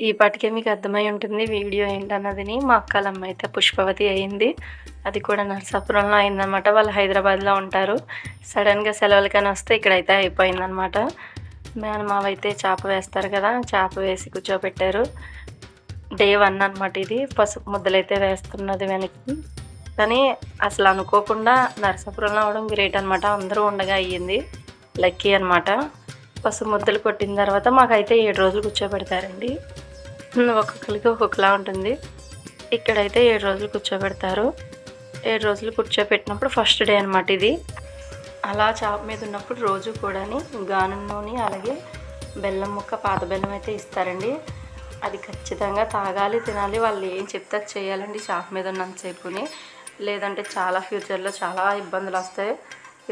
ఈ పాటికే మీకు అర్థమై ఉంటుంది వీడియో ఏంటన్నది. మా అక్కలమ్మ అయితే పుష్పవతి అయింది. అది కూడా నరసాపురంలో అయిందనమాట. వాళ్ళు హైదరాబాద్లో ఉంటారు. సడన్గా సెలవులకని వస్తే ఇక్కడైతే అయిపోయిందనమాట. మేనమావ అయితే చేప వేస్తారు కదా, చేప వేసి కూర్చోబెట్టారు. డే 1 అనమాట ఇది. పసుపు ముద్దలైతే వేస్తున్నది వెనక్కి. కానీ అసలు అనుకోకుండా నరసాపురంలో అవడం గ్రేట్ అనమాట. అందరూ ఉండగా అయ్యింది. లక్కీ అనమాట. పసుపు ముద్దలు కొట్టిన తర్వాత మాకైతే 7 రోజులు కూర్చోబెడతారండి. ఒక్కొక్కరికి ఒక్కొక్కలా ఉంటుంది. ఇక్కడైతే 7 రోజులు కూర్చోబెడతారు. 7 రోజులు కూర్చోబెట్టినప్పుడు ఫస్ట్ డే అనమాట ఇది. అలా చాప మీద ఉన్నప్పుడు రోజు కూడా గానుగ నూనె అలాగే బెల్లం ముక్క, పాత బెల్లం అయితే ఇస్తారండి. అది ఖచ్చితంగా తాగాలి, తినాలి. వాళ్ళు ఏం చెప్తే చేయాలండి చాప మీద ఉన్నంతసేపుని. లేదంటే చాలా ఫ్యూచర్లో చాలా ఇబ్బందులు వస్తాయి.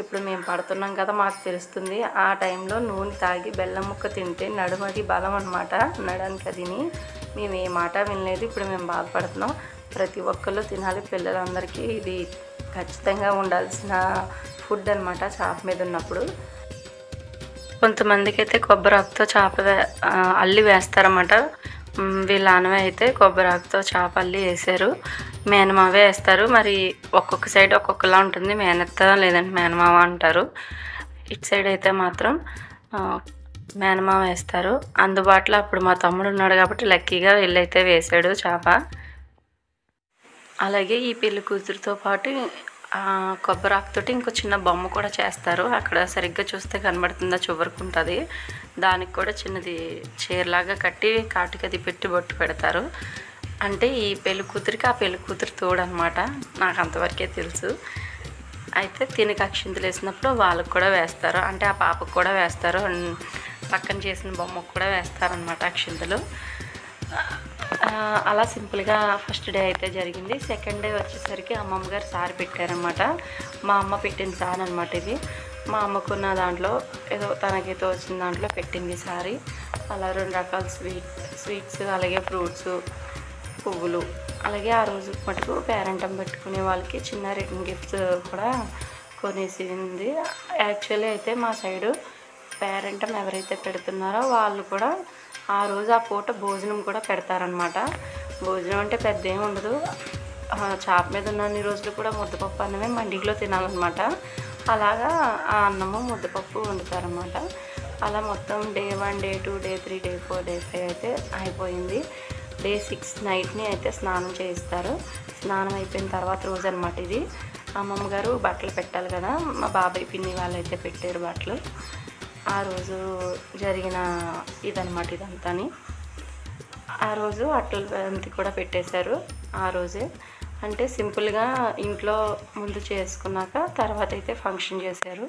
ఇప్పుడు మేము పడుతున్నాం కదా, మాకు తెలుస్తుంది. ఆ టైంలో నూనె తాగి బెల్లం ముక్క తింటే నడుమది బలం అనమాట. నడానికి అదిని మేము ఏ మాట వినలేదు. ఇప్పుడు మేము బాధపడుతున్నాం. ప్రతి ఒక్కళ్ళు తినాలి. పిల్లలందరికీ ఇది ఖచ్చితంగా ఉండాల్సిన ఫుడ్ అనమాట చాప మీద ఉన్నప్పుడు. కొంతమందికి అయితే కొబ్బరాకుతో చేప అల్లి వేస్తారన్నమాట. వీళ్ళ ఆనవే అయితే కొబ్బరాకుతో చేప అల్లి వేసారు. మేనమావే వేస్తారు. మరి ఒక్కొక్క సైడ్ ఒక్కొక్కలా ఉంటుంది. మేనత్త లేదంటే మేనమావ అంటారు. ఇటు సైడ్ అయితే మాత్రం మేనమావ వేస్తారు. అందుబాటులో అప్పుడు మా తమ్ముడు ఉన్నాడు కాబట్టి లక్కీగా వీళ్ళైతే వేసాడు చేప. అలాగే ఈ పెళ్లి కూతురుతో పాటు కొబ్బరాకుతోటి ఇంకో చిన్న బొమ్మ కూడా చేస్తారు. అక్కడ సరిగ్గా చూస్తే కనబడుతుందా, చివరికి దానికి కూడా చిన్నది చీరలాగా కట్టి కాటుకది పెట్టి బొట్టు పెడతారు. అంటే ఈ పెళ్లి కూతురికి ఆ పెళ్లి కూతురు తోడు అనమాట. నాకు అంతవరకే తెలుసు. అయితే తినక అక్షింతలు వేసినప్పుడు వాళ్ళకు కూడా వేస్తారు. అంటే ఆ పాపకు కూడా వేస్తారు. పక్కన చేసిన బొమ్మకు కూడా వేస్తారనమాట అక్షింతలు. అలా సింపుల్గా ఫస్ట్ డే అయితే జరిగింది. సెకండ్ డే వచ్చేసరికి అమ్మమ్మ గారు సారి పెట్టారనమాట. మా అమ్మ పెట్టిన సారి అనమాట ఇది. మా అమ్మకున్న దాంట్లో ఏదో తనకి తోచిన దాంట్లో పెట్టింది సారీ. అలా 2 రకాల స్వీట్స్ అలాగే ఫ్రూట్స్, పువ్వులు, అలాగే ఆ రోజు మటుకు పేరెంటం పెట్టుకునే వాళ్ళకి చిన్న రిటర్న్ గిఫ్ట్స్ కూడా కొనేసింది. యాక్చువల్లీ అయితే మా సైడు పేరెంటం ఎవరైతే పెడుతున్నారో వాళ్ళు కూడా ఆ రోజు ఆ పూట భోజనం కూడా పెడతారనమాట. భోజనం అంటే పెద్ద ఏమి ఉండదు. చాప మీద ఉన్న అన్ని రోజులు కూడా ముద్దపప్పు అన్నమే మండిలో తినాలన్నమాట. అలాగా ఆ అన్నము ముద్దపప్పు వండుతారనమాట. అలా మొత్తం day 1, day 2, day 3, day 4, day 5 అయితే అయిపోయింది. డే 6 నైట్ని అయితే స్నానం చేయిస్తారు. స్నానం అయిపోయిన తర్వాత రోజు అనమాట ఇది. అమ్మమ్మ గారు బట్టలు పెట్టాలి కదా, మా బాబాయ్ పిన్ని వాళ్ళు అయితే పెట్టారు బట్టలు. ఆ రోజు జరిగిన ఇదనమాట ఇదంతాని. ఆ రోజు అట్టల బంతి కూడా పెట్టేశారు ఆ రోజే. అంటే సింపుల్గా ఇంట్లో ముందు చేసుకున్నాక తర్వాత అయితే ఫంక్షన్ చేశారు.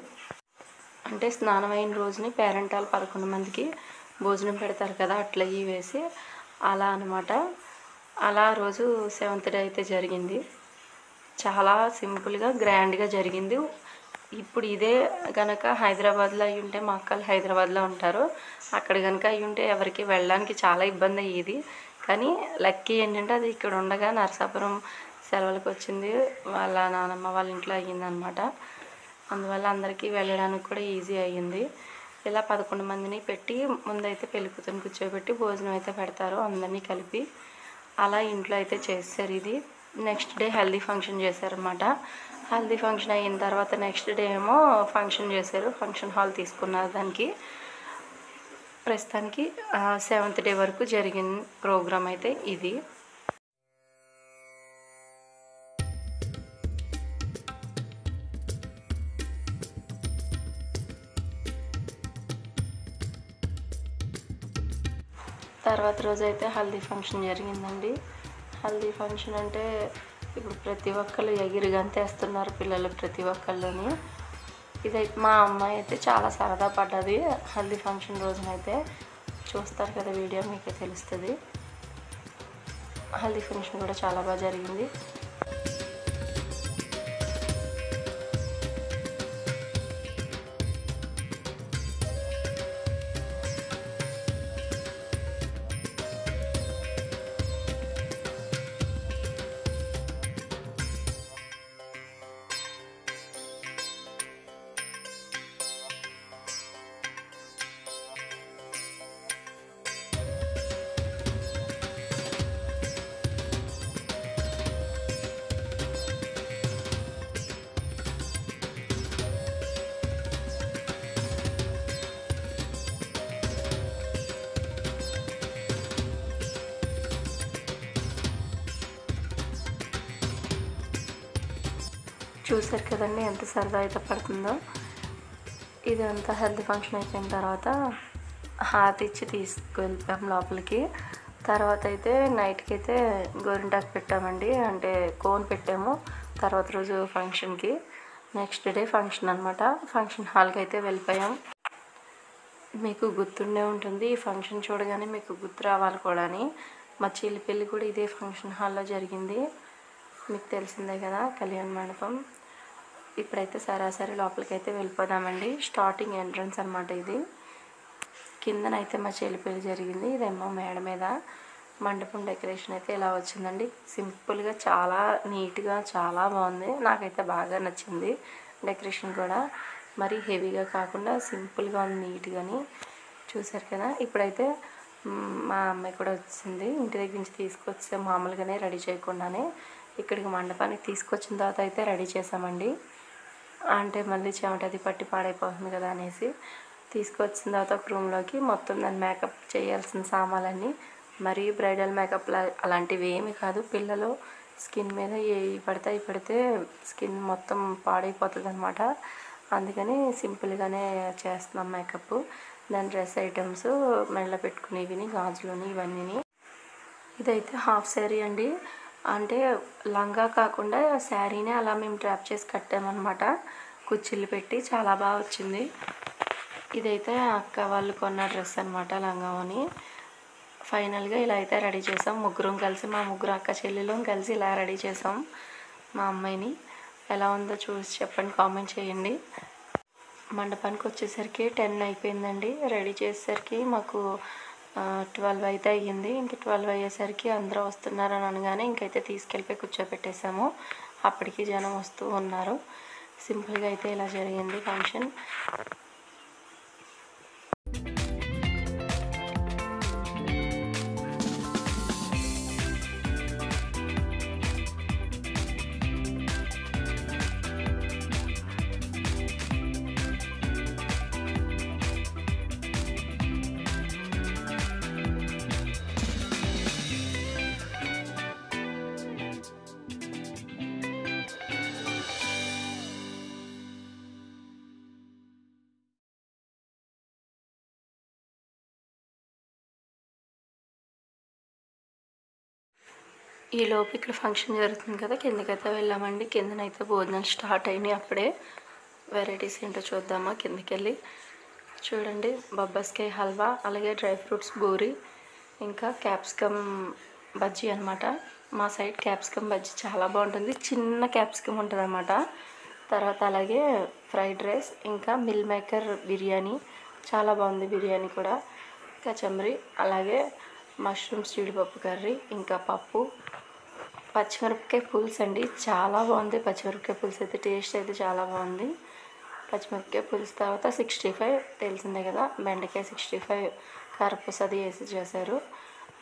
అంటే స్నానం అయిన రోజుని పేరెంటాలు 11 మందికి భోజనం పెడతారు కదా, అట్లా ఇవి వేసి అలా అనమాట. అలా రోజు 7th డే అయితే జరిగింది. చాలా సింపుల్గా గ్రాండ్గా జరిగింది. ఇప్పుడు ఇదే కనుక హైదరాబాద్లో అయ్యి ఉంటే, మా అక్కలు హైదరాబాద్లో ఉంటారు, అక్కడ కనుక అయ్యి ఉంటే ఎవరికి వెళ్ళడానికి చాలా ఇబ్బంది అయ్యేది. కానీ లక్కీ ఏంటంటే అది ఇక్కడ ఉండగా నరసాపురం సెలవులకు వచ్చింది. వాళ్ళ నానమ్మ వాళ్ళ ఇంట్లో అయ్యిందనమాట. అందువల్ల అందరికీ వెళ్ళడానికి కూడా ఈజీ అయ్యింది. ఇలా 11 మందిని పెట్టి ముందైతే పెళ్లి కూతురుని కూర్చోబెట్టి భోజనం అయితే పెడతారు అందరినీ కలిపి. అలా ఇంట్లో అయితే చేస్తారు ఇది. నెక్స్ట్ డే హల్దీ ఫంక్షన్ చేశారనమాట. హల్దీ ఫంక్షన్ అయిన తర్వాత నెక్స్ట్ డే ఏమో ఫంక్షన్ చేశారు. ఫంక్షన్ హాల్ తీసుకున్నారు దానికి. ప్రస్తుతానికి 7th డే వరకు జరిగిన ప్రోగ్రామ్ అయితే ఇది. తర్వాత రోజు అయితే హల్దీ ఫంక్షన్ జరిగిందండి. హల్దీ ఫంక్షన్ అంటే ఇప్పుడు ప్రతి ఒక్కళ్ళు ఎగిరి గంతేస్తున్నారు పిల్లలు ప్రతి ఒక్కళ్ళని. ఇదైతే మా అమ్మాయి అయితే చాలా సరదా పడ్డది హల్దీ ఫంక్షన్ రోజునైతే. చూస్తారు కదా వీడియో, మీకే తెలుస్తుంది. హల్దీ ఫంక్షన్ కూడా చాలా బాగా జరిగింది. చూసారు కదండి ఎంత సరదా అయితే పడుతుందో. ఇదంతా హెల్త్ ఫంక్షన్ అయిపోయిన తర్వాత హాత్ ఇచ్చి తీసుకువెళ్ళిపోయాం లోపలికి. తర్వాత అయితే నైట్కి అయితే గోరింటాకు పెట్టామండి, అంటే కోన్ పెట్టాము. తర్వాత రోజు ఫంక్షన్కి, నెక్స్ట్ డే ఫంక్షన్ అనమాట. ఫంక్షన్ హాల్కి అయితే వెళ్ళిపోయాం. మీకు గుర్తుండే ఉంటుంది, ఈ ఫంక్షన్ చూడగానే మీకు గుర్తు రావాలి కూడా అని. మా చెల్లి పెళ్ళి కూడా ఇదే ఫంక్షన్ హాల్లో జరిగింది, మీకు తెలిసిందే కదా, కళ్యాణ మండపం. ఇప్పుడైతే సరాసరి లోపలికి అయితే వెళ్ళిపోదామండి. స్టార్టింగ్ ఎంట్రన్స్ అనమాట ఇది. కిందనైతే మా చెల్లి పెళ్ళి జరిగింది. ఇదేమో మేడ మీద. మండపం డెకరేషన్ అయితే ఇలా వచ్చిందండి. సింపుల్గా చాలా నీట్గా చాలా బాగుంది. నాకైతే బాగా నచ్చింది డెకరేషన్ కూడా. మరీ హెవీగా కాకుండా సింపుల్గా ఉంది, నీట్గాని. చూసారు కదా. ఇప్పుడైతే మా అమ్మాయి కూడా వచ్చింది, ఇంటి దగ్గర నుంచి తీసుకొచ్చే మామూలుగానే రెడీ చేయకుండానే ఇక్కడికి మండపానికి తీసుకొచ్చిన తర్వాత అయితే రెడీ చేసామండి. అంటే మళ్ళీ చెమట అది పట్టి పాడైపోతుంది కదా అనేసి తీసుకొచ్చిన తర్వాత ఒక రూమ్లోకి మొత్తం దాన్ని మేకప్ చేయాల్సిన సామాన్లన్నీ, మరీ బ్రైడల్ మేకప్ అలాంటివి ఏమి కాదు. పిల్లలు స్కిన్ మీద ఏ పడితే స్కిన్ మొత్తం పాడైపోతుంది అనమాట. అందుకని సింపుల్గానే చేస్తున్నాం మేకప్. దాని డ్రెస్ ఐటమ్స్, మెడలో పెట్టుకునేవి, గాజులని, ఇవన్నీ. ఇదైతే హాఫ్ శారీ అండి, అంటే లంగా కాకుండా శారీనే అలా మేము డ్రాప్ చేసి కట్టామన్నమాట, కుచ్చిళ్ళు పెట్టి. చాలా బాగా వచ్చింది. ఇదైతే అక్క వాళ్ళు కొన్న డ్రెస్ అనమాట, లంగావని. ఫైనల్గా ఇలా అయితే రెడీ చేసాం ముగ్గురం కలిసి. మా ముగ్గురు అక్క చెల్లెలు కలిసి ఇలా రెడీ చేసాం మా అమ్మాయిని. ఎలా ఉందో చూసి చెప్పండి, కామెంట్ చేయండి. మండపానికి వచ్చేసరికి 10 అయిపోయిందండి. రెడీ చేసేసరికి మాకు 12 అయితే అయ్యింది. ఇంక 12 అయ్యేసరికి అందరూ వస్తున్నారని అనగానే ఇంకైతే తీసుకెళ్ళిపోయి కూర్చోపెట్టేసాము. అప్పటికి జనం వస్తూ ఉన్నారు. సింపుల్గా అయితే ఇలా జరిగింది ఫంక్షన్. ఈ లోపు ఇక్కడ ఫంక్షన్ జరుగుతుంది కదా, కిందకైతే వెళ్ళామండి. కిందనైతే భోజనాలు స్టార్ట్ అయినాయి అప్పుడే. వెరైటీస్ ఏంటో చూద్దామా కిందకి వెళ్ళి. చూడండి, బొబ్బాస్కాయ హల్వా, అలాగే డ్రై ఫ్రూట్స్ బూరి, ఇంకా క్యాప్సికమ్ బజ్జీ అనమాట. మా సైడ్ క్యాప్సికమ్ బజ్జీ చాలా బాగుంటుంది, చిన్న క్యాప్సికమ్ ఉంటుంది అన్నమాట. తర్వాత అలాగే ఫ్రైడ్ రైస్, ఇంకా మిల్ మేకర్ బిర్యానీ, చాలా బాగుంది బిర్యానీ కూడా. కచంబరి, అలాగే మష్రూమ్స్ జీడిపప్పు కర్రీ, ఇంకా పప్పు, పచ్చిమిరపకాయ పులుసు అండి, చాలా బాగుంది. పచ్చిమిరపకాయ పులుసు అయితే టేస్ట్ అయితే చాలా బాగుంది. పచ్చిమిరపకాయ పులుసు తర్వాత 65 తెలిసిందే కదా, బెండకాయ 65 కారపూస అది వేసి చేశారు.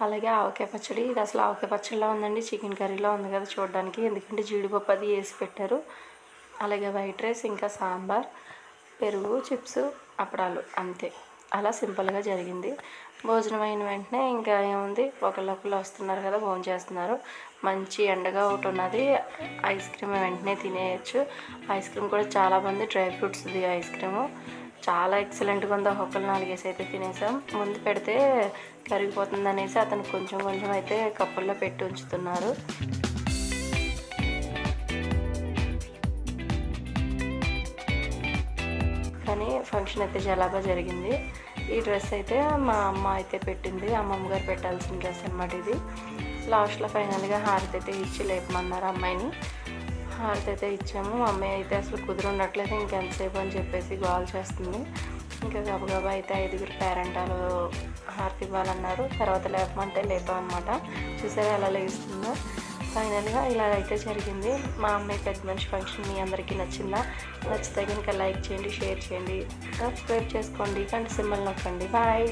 అలాగే ఆవకాయ పచ్చడి. ఇది అసలు ఆవకాయ పచ్చడిలా ఉందండి, చికెన్ కర్రీలో ఉంది కదా చూడడానికి, ఎందుకంటే జీడిపప్పు అది వేసి పెట్టారు. అలాగే వైట్ రైస్, ఇంకా సాంబార్, పెరుగు, చిప్స్, అప్పడాలు, అంతే. అలా సింపుల్గా జరిగింది. భోజనం అయిన వెంటనే ఇంకా ఏముంది, ఒకళ్ళు వస్తున్నారు కదా, భోజనం చేస్తున్నారు. మంచి ఎండగా ఒకటి ఉన్నది, ఐస్ క్రీమ్ వెంటనే తినేయచ్చు. ఐస్ క్రీమ్ కూడా చాలా బాగుంది, డ్రై ఫ్రూట్స్ది ఐస్ క్రీము. చాలా ఎక్సలెంట్గా ఉందో. ఒక్కలు 4 అయితే తినేసాం. ముందు పెడితే కరిగిపోతుంది అనేసి అతను కొంచెం కొంచెం అయితే కప్పుల్లో పెట్టి ఉంచుతున్నారు. కానీ ఫంక్షన్ అయితే చాలా బాగా జరిగింది. ఈ డ్రెస్ అయితే మా అమ్మ అయితే పెట్టింది, అమ్మమ్మ గారు పెట్టాల్సిన డ్రెస్ అనమాట ఇది. లాస్ట్లో ఫైనల్గా హారతి అయితే ఇచ్చి లేపమన్నారు అమ్మాయిని. హారతి అయితే ఇచ్చాము. అమ్మాయి అయితే అసలు కుదురుండట్లేదు, ఇంకెంతసేపు అని చెప్పేసి గోల్ చేస్తుంది. ఇంకా గబగబా అయితే 5 పేరెంటాలు హారతి ఇవ్వాలన్నారు. తర్వాత లేపమంటే లేపామన్నమాట. చూసారా ఎలా లేస్తుందో. ఫైనల్గా ఇలా అయితే జరిగింది. మా అమ్మాయి పెద్ద మంచి ఫంక్షన్. మీ అందరికీ నచ్చిందా? నచ్చితే కనుక లైక్ చేయండి, షేర్ చేయండి, సబ్స్క్రైబ్ చేసుకోండి, గంట సింబల్ నొక్కండి. బాయ్.